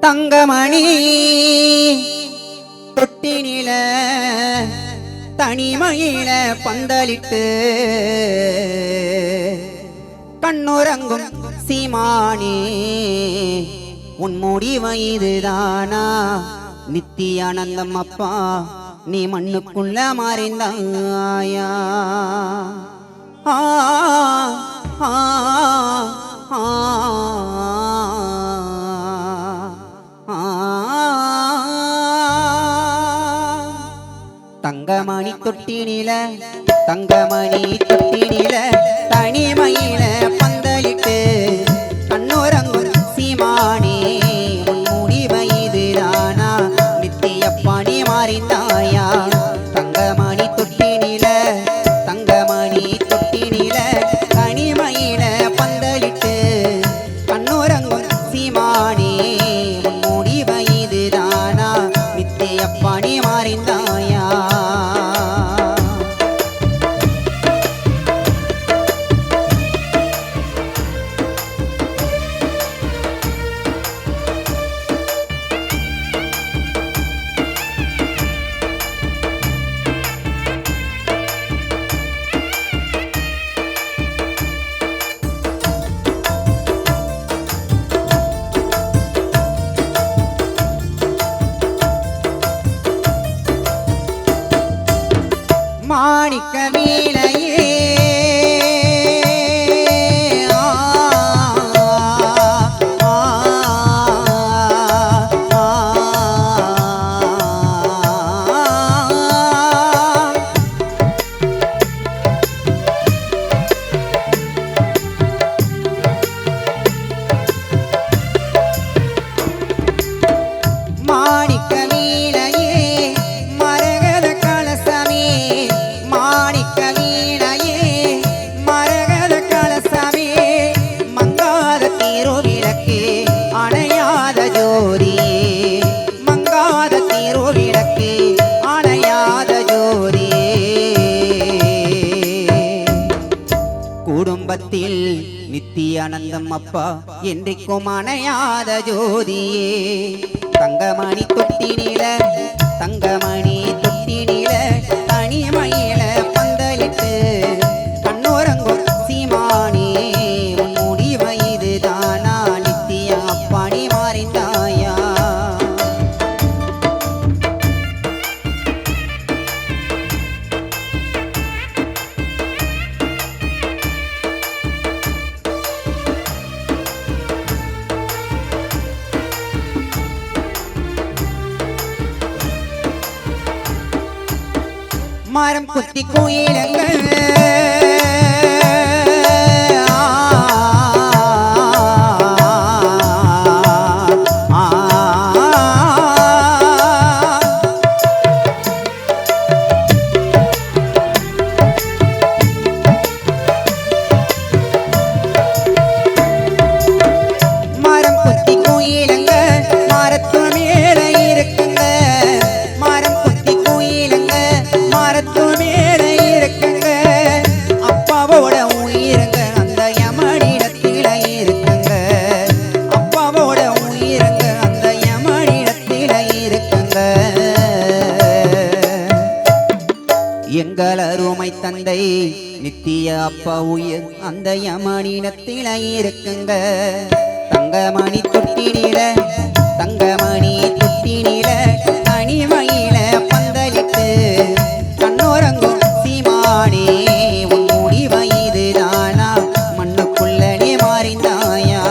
தங்கமணி தொட்டினில தனிமையில பந்தலிட்டு கண்ணுறங்கும் சீமானே உன் முடிவு இதுதானா? நித்தியானந்தம் அப்பா நீ மண்ணுக்குள்ள மறைந்தாயா? ஆ ஆ ஆ தங்கமணி தொட்டினில தங்கமணி தொட்டினில தனிமையில பந்தலிட்டு கண்ணுறங்கும் சீமானே உன் முடிவு இதுதானா? நித்தியப்பா நீ மாறிந்தாயா? தங்கமணி தொட்டினில தங்கமணி தொட்டினில தனிமையில பந்தலிட்டு கண்ணுறங்கும் சீமானே உன் முடிவு இதுதானா? நித்தியப்பா நீ மாறிந்தாயா? மாணிக்க வீணையே மாணிக்க வீணையே மரகத கலசமே மாணிக்க வீணையே மரகத கலசமே மங்காத திருவிளக்கு அணையாத ஜோதியே மங்காத திருவிளக்கு அணையாத ஜோதியே குடும்பத்தில் நித்தியானந்தம் அப்பா என்றைக்கும் அணையாத ஜோதியே தங்கமணி தொட்டினில தங்கமணி தொட்டினில தனிமையில பந்தலிட்டு கண்ணுறங்கும் சீமானே உன் முடிவு இதுதானா? நித்திய அப்பா நீ மாறிந்தாயா? மரம் குத்தி கோயிலங்கள் மரம் குத்தி கோயிலங்க மரத்து மேல இருக்குங்க மரம் குத்தி கோயிலங்க மரத்து மேல இருக்குங்க அப்பாவோட உயிருங்க அந்த யமனிடத்தில இருக்குங்க அப்பாவோட உயிருங்க அந்த யமனிடத்தில இருக்குங்க எங்கள் அருமை தந்தை நித்திய அப்பா உயிர் அந்த யமனிடத்தில இருக்குங்க தங்கமணி தொட்டினில தங்கமணி தொட்டினில தனிமையில பந்தலிட்டு கண்ணுறங்கும் சீமானே உன் முடிவு இதுதானா? மண்ணுக்குள்ள நீ மாறிந்தாயா?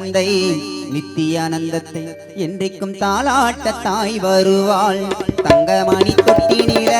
தந்தை நித்தியானந்தத்தை என்றைக்கும் தாளாட்ட தாய் வருவாள் தங்கமணி தொட்டினில